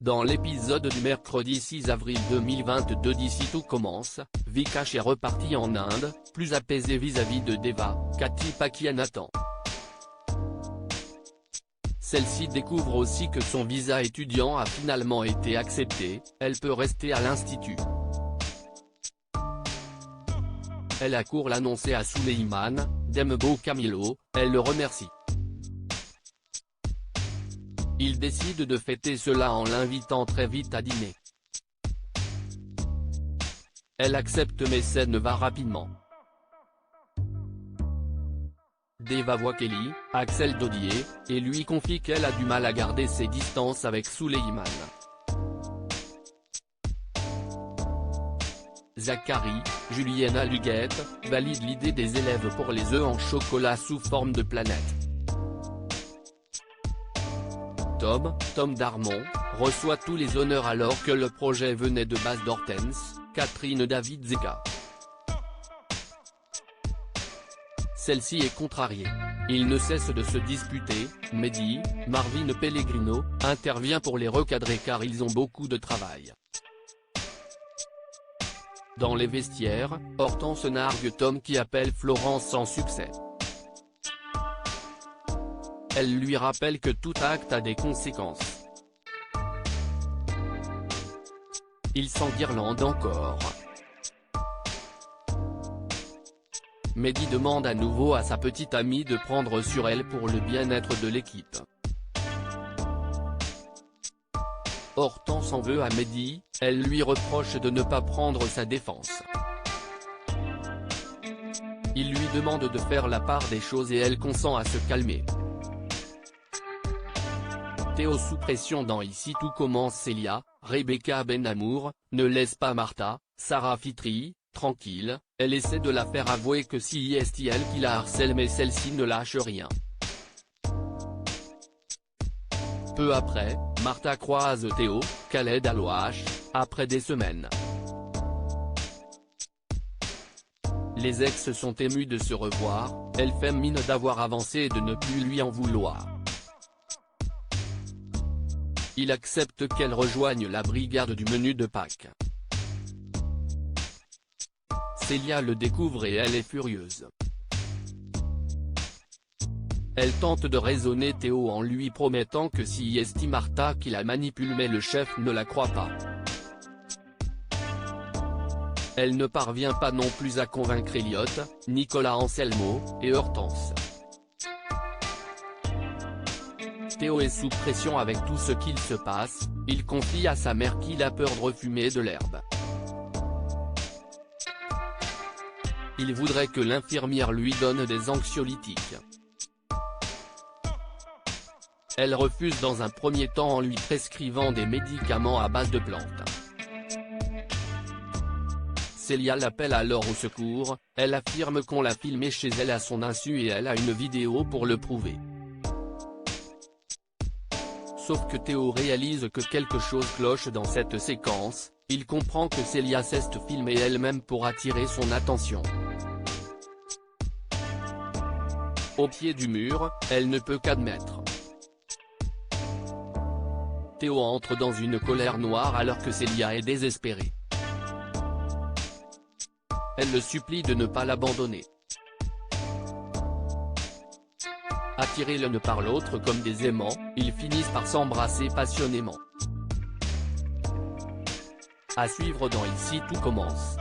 Dans l'épisode du mercredi 6 avril 2022 d'Ici tout commence, Vikash est reparti en Inde, plus apaisé vis-à-vis de Deva, Katy Pakianathan. Celle-ci découvre aussi que son visa étudiant a finalement été accepté, elle peut rester à l'institut. Elle accourt l'annoncer à Suleiman, Dembo Camilo, elle le remercie. Il décide de fêter cela en l'invitant très vite à dîner. Elle accepte mais scène va rapidement. Deva voit Kelly, Axel Dodier, et lui confie qu'elle a du mal à garder ses distances avec Suleiman. Zachary, Juliana Luguette, valide l'idée des élèves pour les œufs en chocolat sous forme de planète. Tom Darmon, reçoit tous les honneurs alors que le projet venait de base d'Hortense, Catherine David Zeka. Celle-ci est contrariée. Ils ne cessent de se disputer, Mehdi, Marvin Pellegrino, intervient pour les recadrer car ils ont beaucoup de travail. Dans les vestiaires, Hortense nargue Tom qui appelle Florence sans succès. Elle lui rappelle que tout acte a des conséquences. Il s'enguirlande encore. Mehdi demande à nouveau à sa petite amie de prendre sur elle pour le bien-être de l'équipe. Hortense en veut à Mehdi, elle lui reproche de ne pas prendre sa défense. Il lui demande de faire la part des choses et elle consent à se calmer. Théo sous pression dans Ici tout commence. Célia, Rebecca Benamour, ne laisse pas Martha, Sarah Fitri, tranquille, elle essaie de la faire avouer que si c'est elle qui la harcèle mais celle-ci ne lâche rien. Peu après, Martha croise Théo, Khaled Alouache, après des semaines. Les ex sont émus de se revoir, elle fait mine d'avoir avancé et de ne plus lui en vouloir. Il accepte qu'elle rejoigne la brigade du menu de Pâques. Célia le découvre et elle est furieuse. Elle tente de raisonner Théo en lui promettant que si c'est Martha qui la manipule mais le chef ne la croit pas. Elle ne parvient pas non plus à convaincre Elliot, Nicolas Anselmo, et Hortense. Théo est sous pression avec tout ce qu'il se passe, il confie à sa mère qu'il a peur de refumer de l'herbe. Il voudrait que l'infirmière lui donne des anxiolytiques. Elle refuse dans un premier temps en lui prescrivant des médicaments à base de plantes. Célia l'appelle alors au secours, elle affirme qu'on l'a filmé chez elle à son insu et elle a une vidéo pour le prouver. Sauf que Théo réalise que quelque chose cloche dans cette séquence, il comprend que Célia cesse de filmer elle-même pour attirer son attention. Au pied du mur, elle ne peut qu'admettre. Théo entre dans une colère noire alors que Célia est désespérée. Elle le supplie de ne pas l'abandonner. Attirés l'un par l'autre comme des aimants, ils finissent par s'embrasser passionnément. À suivre dans Ici tout commence.